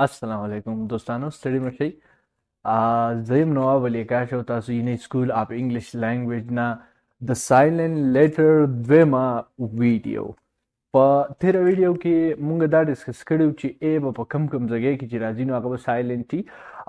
السلام علیکم دوستانو ستړي مشئ زه یم نواب علي کاش او تاسو یې سکول اف انګلیش لینګویج نه د سایلنت لیټر دویمه ویډیو په تیره ویډیو کې مونږ دا ډسکس کړی چې ای به په کم ځای کې چې راځي نو هغه به سایلنت وي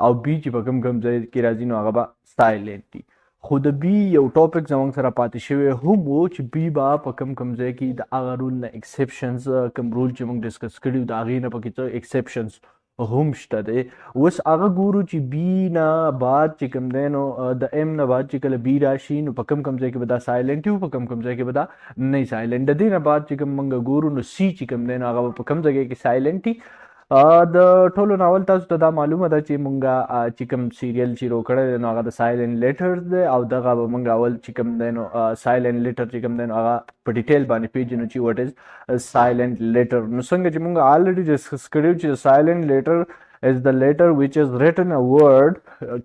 او بي چې په کم ځای کې راځي نو هغه به سایلنت وي خو د بي یو ټاپک زموږ سره پاتې شوی هم و چې بي به په کم ځای کې د هغه رول نه ایکسپشنز کوم رول چې مونږ ډسکس کړي د هغې نه پکې څه ایکسپشنز هم شته دی اوس هغه ګورو چې بي نه بعد چې کوم دی نو د ایم نه بعد چې کله بي راشي نو په کم ځای کې به دا سایلنټ وي په کم ځای کې به دا نه سایلنټ د دې نه بعد چې کوم موږ ګورو نو سی چې کوم دی نو هغه په کم ځای کې سایلنټ وي د ټولو ناول تاسو ته دا معلومه ده چې مونږه چې کوم سیریل شروع کړی دی نو هغه د سایلنت لیټرز دی او دغه به مونږ اول چې کوم دی نو سایلنت لیټر چې کوم دی نو هغه په ډیټیل باندې پیژنو چې واټ از سایلنت لیټر نو څنګه چې مونږ الریډي ډسکس کړی چې سایلنت لیټر is the letter which is written a word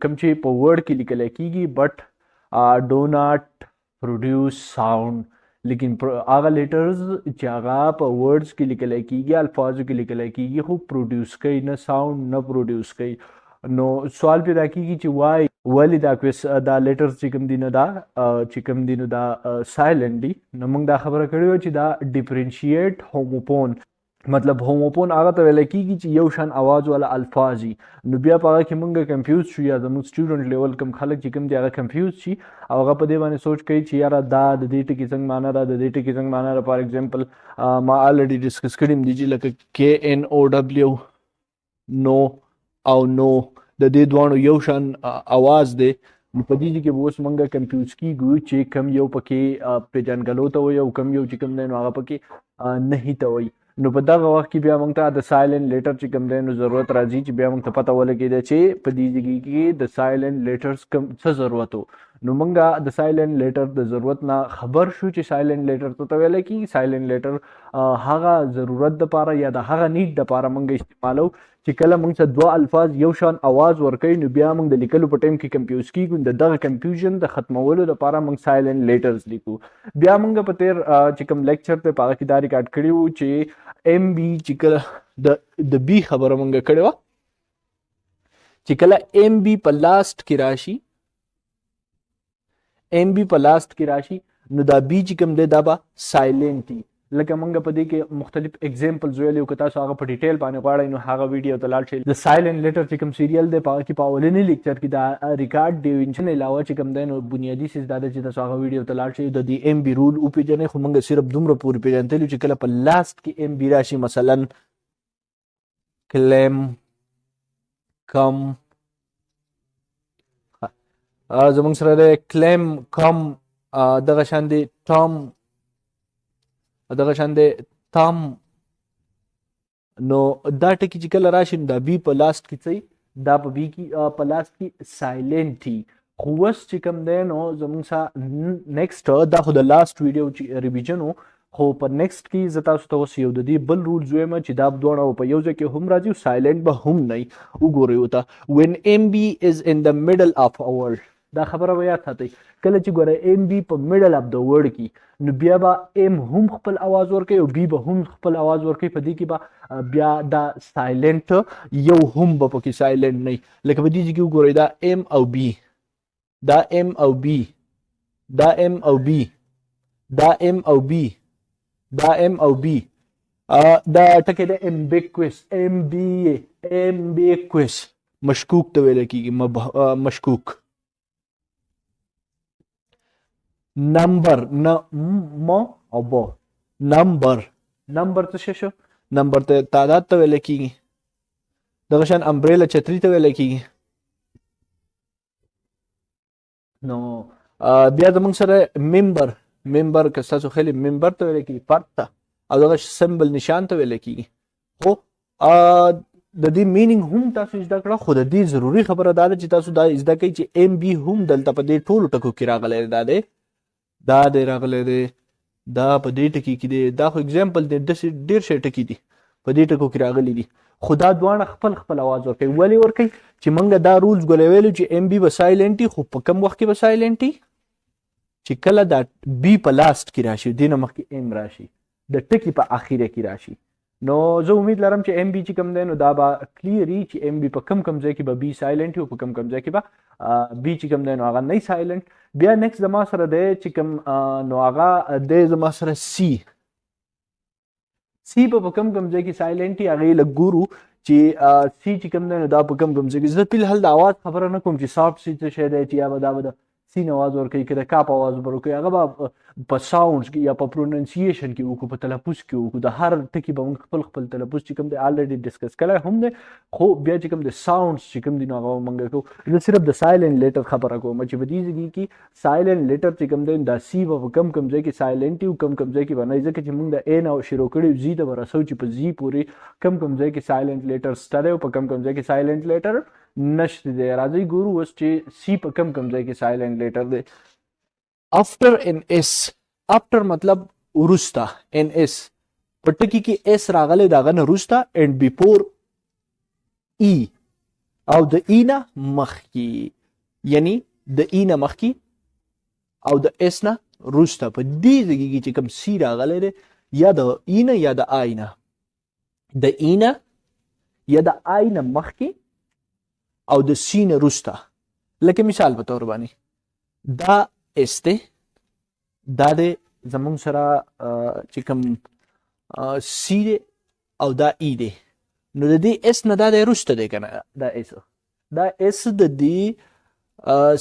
کوم چې په word کې لیکل کیږي but do not produce sound لیکن هغه لیټرز چې هغه په ورډز کې لیکل کیږي الفاظو کې لیکل کیږي خو پروډیوس کوي نه ساوند نه پروډیوس کوي نو سوال پیدا کیږي چې وای ولې دا لیټرز چې کوم دي نو دا سایلنت دي نو موږ دا خبره کړې وه چې دا ډیفرنشیټ هوموفون مطلب هوموفون هغه ته ویل کیږي چې یو شان आवाज والا الفاظ وي نو بیا په هغه کې مونږ کنفیوز شو یا زموږ سټوډنټ لیول کوم خلک چې کوم دي هغه کنفیوز شي او هغه په دې باندې سوچ کوي چې یاره دا د دې ټکي څنګه معنا ده د دې ټکي څنګه معنا ده فار ایگزامپل ما الریډي ډسکس کړی دي چې لکه KNOW نو او نو د دې دوانو یو شان आवाज دی نو په دې کې به اوس مونږ کنفیوز کیږو چې کم یو پکې پیژنګلو ته وي او کم یو چې کوم دی نو هغه پکې نه ته وي نو په دغه وخت کې بیا موږ ته د سایلنت لیټر چې کوم دی نو ضرورت راځي چې بیا موږ ته پته ولګېده چې په دې ځای کې د سایلنت لیټرز کوم څه ضرورت و نو موږ د سایلنت لیټر د ضرورت نه خبر شو چې سایلنت لیټر ته ویل کېږي سایلنت لیټر هغه ضرورت دپاره یا د هغه نیډ دپاره موږ استعمالو چې کله موږ ته دوه الفاظ یو شان आवाज ورکوي نو بیا موږ د لیکلو په ټایم کې کنفیوز کیږو د دغه کنفیوژن د ختمولو لپاره موږ سایلنت لیټرز لیکو بیا موږ په تیر چې کوم لیکچر ته په هغه کې دا ریکارډ کړي وو چې ام بي چې کله د بي خبره موږ کړې وه چې کله ام بي په لاست کې راشي نو دا بي چې کوم دی دا به سایلنت وي لکه موږ په دې کې مختلف اگزامپلز ویلي که تاسو هغه په ډیټیل باندې غواړئ نو هغه ویډیو ته لاړ شئ د سایلنت لیټر چې کوم سیریل دی په هغه کې په اولني لیکچر کې دا ریکارډ ډیوینشن علاوه چې کوم دی نو بنیادي څیز دا دی چې تاسو هغه ویډیو ته لاړ شئ د دې ام بي رول وپېژنئ خو موږ صرف دومره پورې پېژندلي چې کله په لاست کې ام بي راشي مثلا کلیم کم زموږ سره دی کلیم کم دغه شان دی ټام دغه شان دی تام نو دا ټکي چې کله راشي نو دا بي په لاست کې څه دا په بي کې په لاست کې سایلنت وي خو اوس چې کوم دی نو زموږ سره نیکسټ دا خو د لاست ویډیو چې ریویژن و خو په نیکسټ کې زه تاسو ته اوس یو د دې بل رولز وایم چې دا دواړه په یو ځای کې هم راځي او سایلنت به هم نه وي وګورئ ورته when MB is in the middle of a word دا خبره به یاد ساتئ کله چې ګوره ام بي په میډل اف د ورډ کې نو بیا به ام هم خپل आवाज ورکوي او بي به هم خپل आवाज ورکوي په دې کې به بیا دا سایلنت یو هم به پکې سایلنت نه وي لکه په دې کې وګورئ دا ام او بي دا ام او بي دا ام او بي دا ام او بي دا ام او بي دا ټکی د امبیکوس مشکوک ته ویل کېږي مشکوک نمبر م او ب نمبر څه شو نمبر ته تعداد ته ویل کېږي دغه شان امبریلا چتري ته ویل کېږي نو بیا زموږ سره ممبر که ستاسو خیال ممبر ته ویل کېږي فرد ته او دغه سمبل نشان ته ویل کېږي خو د دې مینینګ هم تاسو زده کړه خو د دې ضروري خبره دا ده چې تاسو دا زده کوئ چې ام بي هم دلته په دې ټولو ټکو کې راغلی دا دی راغلی دی دا په دې ټکي کې دی دا خو اگزامپل دی داسې ډېر شی ټکي دي په دې ټکو کې راغلي دي خو دا دواړه خپل آواز ورکوي ولې ورکوي چې موږ دا رولز ګولې ویلو چې ام بي به سایلنټ وي خو په کم وخت کې به سایلنټ وي چې کله دا بي په لاست کې راشي دې نه مخکې ام راشي د ټکي په اخیره کې راشي نو زه امید لرم چې ام بي چې کوم دی نو دا به کلیر وي چې ام بي په کم ځای کې به بي سایلنټ وي او په کم ځای کې به بي چې کوم دی نو هغه نه سایلنټ. بیا نیکسټ زما سره دی چې کوم نو هغه دی زما سره سی په کم ځای کې سایلنټ وي. هغې لږ ګورو چې سی چې کوم دی نو دا په کم ځای کې. زه فلحال د اواز خبره نه کوم چې سافټ سی څه شی دی چې یا به دا به د سین اواز ورکوي که د کاپ اواز به ورکوي هغه به په ساونډز کې یا په پروننسیشن کې وکړو په تلفظ کې وکړو. د هر ټکي به موږ خپل تلفظ چې کوم دی الریډي ډسکس کړی هم دی خو بیا چې کوم د ساونډز چې کوم دي نو هغه به موږ کوو. زه صرف د سایلنټ لیټر خبره کوم چې په دې ځای کې سایلنټ لیټر چې کوم دی دا سی به په کم ځای کې سایلنټ وي کم ځای کې به نه ځکه چې موږ د ا نه شروع کړي زی ته به رسو چې په زی پورې کم ځای کې سایلنټ لیټر شته دی او په کم ځای کې سایلنټ لیټر نشته دی. راځئ ګورو اوس چې سی په کم ځای کې سایلنټ لیټر دی. after and s after مطلب ورستا and s په ټکی کې s راغلی داغه نه وروسته and before e او د e نه مخکې یعنی د e نه مخکې او د s نه وروسته په دې ځای کې چې کوم c راغلی دی یا د e نه یا د i نه د e نه یا د i نه مخکې او د c نه وروسته. لکه مثال په تور باندې دا اس دی دا دی زمونږ سره چې کوم سی دی او دا ای دی نو د دې اس نه دا دی وروسته دی که نه دا اس د دې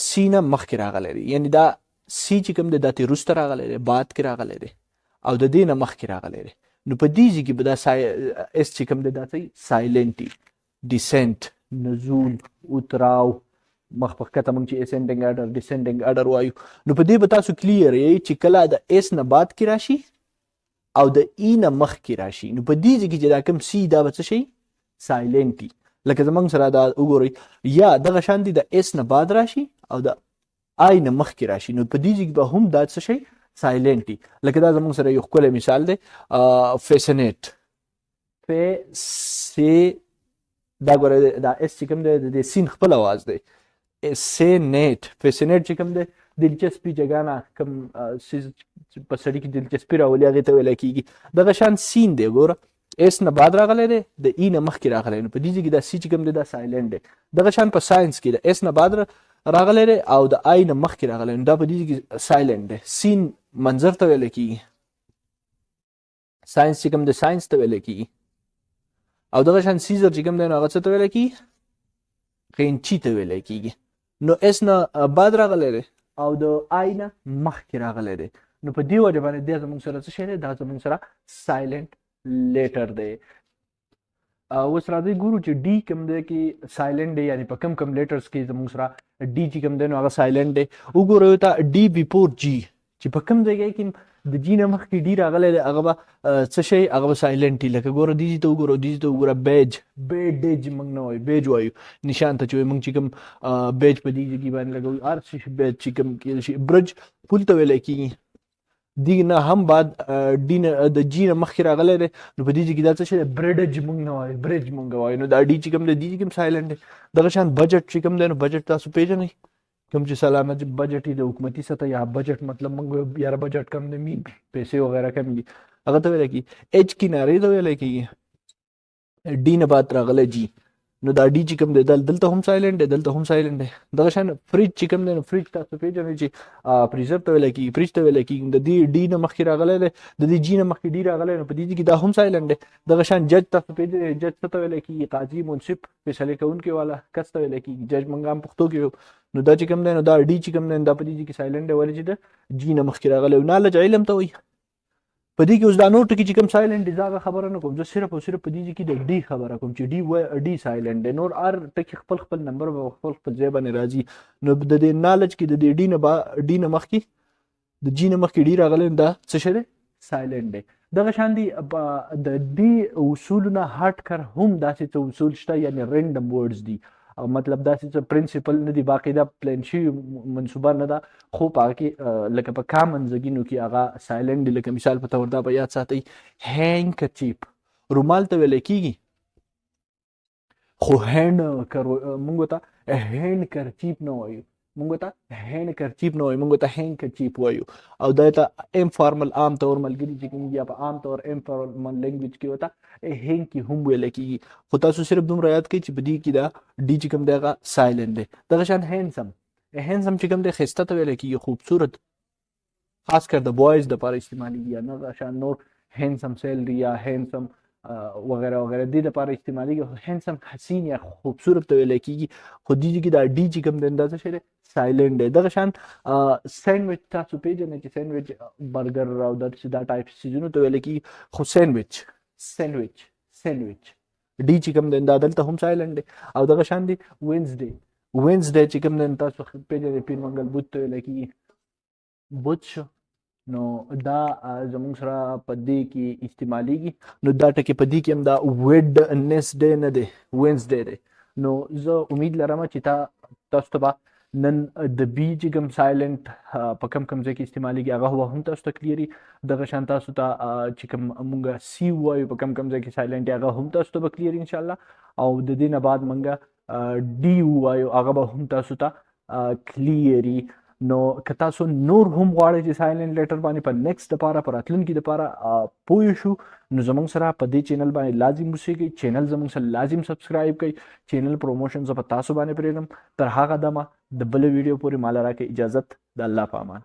سی نه مخکې راغلی دی یعنی دا سی چې کوم دی دا ترې وروسته راغلی دی بعد کې راغلی دی او د دې نه مخکې راغلی دی. نو په دې ځای کې به دا اس چې کوم دی دا څه سایلنټ ډیسنټ نزول اتراو مخ په کته موږ چې اسندنګ اډر ډیسندنګ اډر وایو. نو په دې به تاسو کلیر یې چې کله د اس نه بعد کې راشي او د ای نه مخ کې راشي نو په دې ځای کې چې دا کوم سی دا به څه شي سایلنټ وي. لکه زموږ سره دا وګورئ یا دغه شان دي د اس نه بعد راشي او د آی نه مخ کې راشي نو په دې ځای کې به هم دا څه شي سایلنټ وي. لکه دا زموږ سره یو ښکلی مثال دی فیسنیټ دا ګوره دا اس چې کوم دی د سین خپل اواز دی سینیټ فیسینیټ چې کوم دی دلچسپي جګه نه کوم په سړي کې دلچسپي راولي هغې ته ویلی کېږي. دغه شان سین دی ګوره اس نه بعد راغلی دی د ای نه مخکې راغلی نو په دې ځای کې دا سی چې کوم دی دا سایلنټ دی. دغه شان په ساینس کې د اس نه بعد راغلی دی او د آی نه مخکې راغلی نو دا په دې ځای کې سایلنټ دی. سین منظر ته ویلی کېږي ساینس چې کوم دی ساینس ته ویلی کېږي او دغه شان سیزر چې کوم دی نو هغه څه ته ویلی کېږي قینچي ته ویلی کېږي. نو اس نه بعد راغلی دی او د آی نه مخکې راغلی دی نو په دې وجه باندې دی زموږ سره څه شی دی دا زموږ سره سایلنټ لیټر دی. اوس راځئ ګورو چې ډي کوم دی کې سایلنټ دی یعنی په کم لیټرز کې زموږ سره ډي چې کوم دی نو هغه سایلنټ دی. وګورئ ته ډي بیفور جي چې په کوم ځای کې د جي نه مخکې ډي راغلی دی هغه به څه شی هغه به سایلنټ وي. لکه ګوره دې ته وګوره بیج بیډیج موږ نه وایو بیج وایو نشان ته چې وایو موږ چې کوم بیج په دې ځای باندې لګوو هر څه بیج چې کوم کېدای شي برج پول ته ویلی کېږي دې نه هم بعد ډي نه د جي نه مخکې راغلی دی نو په دې ځای کې دا څه شی دی برډج موږ نه وایو برج موږ وایو نو دا ډي چې کوم دی دې کې هم سایلنټ دی. دغه شان بجټ چې کوم دی نو بجټ تاسو پیژنئ کوم چې سالانه بجټ یې د حکومتي سطح یا بجټ مطلب موږ یاره بجټ کم دی پیسې وغیره کم دي هغه ته ویلی کېږي. ایچ کنارې ته ویلی کېږي ډي نه بعد راغلی جي نو دا ډي چې کوم دی دلته هم سایلنټ دی دلته هم سایلنټ دی. دغه شان فریج چې کوم دی نو فریج تاسو پیژنئ چې فریزر ته ویلی کېږي فریج ته ویلی کېږي د دې ډي نه مخکې راغلی دی د دې جي نه مخکې ډي راغلی نو په دې ځای کې دا هم سایلنټ دی. دغه شان جج تاسو پیژنئ جج څه ته ویلی کېږي قاضي منصف فیصلې کوونکی والا کس ته ویلی کېږي جج موږ هم پښتو کې نو دا چې کوم دی نو دا ډي چې کوم دی دا په دې ځای کې سایلنټ دی ولې چې د جي نه مخکې راغلی نالج علم ته وایي. په دې کې اوس دا نور ټکي چې کوم سایلنټ دی دا خبره نه کوم زه صرف او صرف په دې ځای کې د ډي خبره کوم چې ډي سایلنټ دی نور هر ټکي خپل نمبر به خپل ځای باندې راځي. نو د دې نالج کې د دې ډي نه مخکې د جي نه مخکې ډي راغلی دا څه شی دی سایلنټ دی. دغه شان دي د دې اصولونه هټ کر هم داسې څه اصول شته یعنی رینډم ورډز دي مطلب داسې څه پرنسپل نه دي باقاعده پلان شوي منصوبه نه ده خو په هغه کې لکه په کامن ځایونو کې هغه سایلنټ دي. لکه مثال په طور دا په یاد ساتئ هینکچیپ رومال ته ویلی کېږي خو هینډ موږ ته هینډ کرچیپ نه وایو موږ ته هینډ کرچیپ نه وایو، موږ ته هینډ کرچیپ وایو. او دا ته انفارمل عام طور ملګري چې کوم یا په عام طور انفارمل لینګویج کې وته هینډ کې هم ویل کېږي. خو تاسو صرف دومره یاد کړئ چې په دې کې دا ډي چې کوم دی هغه سایلنټ دی. دغه شان هینډسم، هینډسم چې کوم دی ښایسته ته ویل کېږي، خوبصورت، خاص کر د بوایز دپاره استعمالېږي. یا دغه شان نور هینډسم سیلري یا هینډسم وغیره وغیره دې دپاره استعمالېږي. هینډسم حسین یا خوبصورت ته ویل کېږي. خو دې کې دا ډي چې کوم دی دا څه شی دی؟ سایلنټ دی. دغه شان سینډویچ تاسو پېژنئ چې سینډویچ برګر او دا ټایپ څیزونو ته ویل کېږي. خو سینډویچ ډي چې کوم دی دا دلته هم سایلنټ دی. او دغه شان دی وینزډے چې کوم دی تاسو پېژنئ پیر منګل بوت ته ویل کېږي، بوت شو. نو دا زموږ سره په دې کې استعمالېږي. نو دا ټکي په دې کې هم دا ویډنسډے نه دی، وینزډے دی. نو زه امید لرم چې تاسو ته به نن د بي چې کوم سایلنټ په کم ځای کې استعمالېږي هغه هم تاسو ته کلیري. دغه شان تاسو ته چې کوم مونږ سی وایو په کم ځای کې سایلنټ هغه هم تاسو ته به کلیري انشاءالله. او د دې نه بعد مونږ ډي وایو هغه به هم تاسو ته کلیري. نو که تاسو نور هم غواړئ چې سایلنټ لیټر باندې په نیکسټ دپاره په راتلونکي دپاره پوه شو، نو زموږ سره په دې چینل باندې لازم اوسئ. چینل زموږ سره لازم سبسکرایب کړئ. چینل پروموشن زه په تاسو باندې پرېږدم. تر هغه دمه د بله ویډیو پورې ماله راکړئ اجازت. د الله په امان.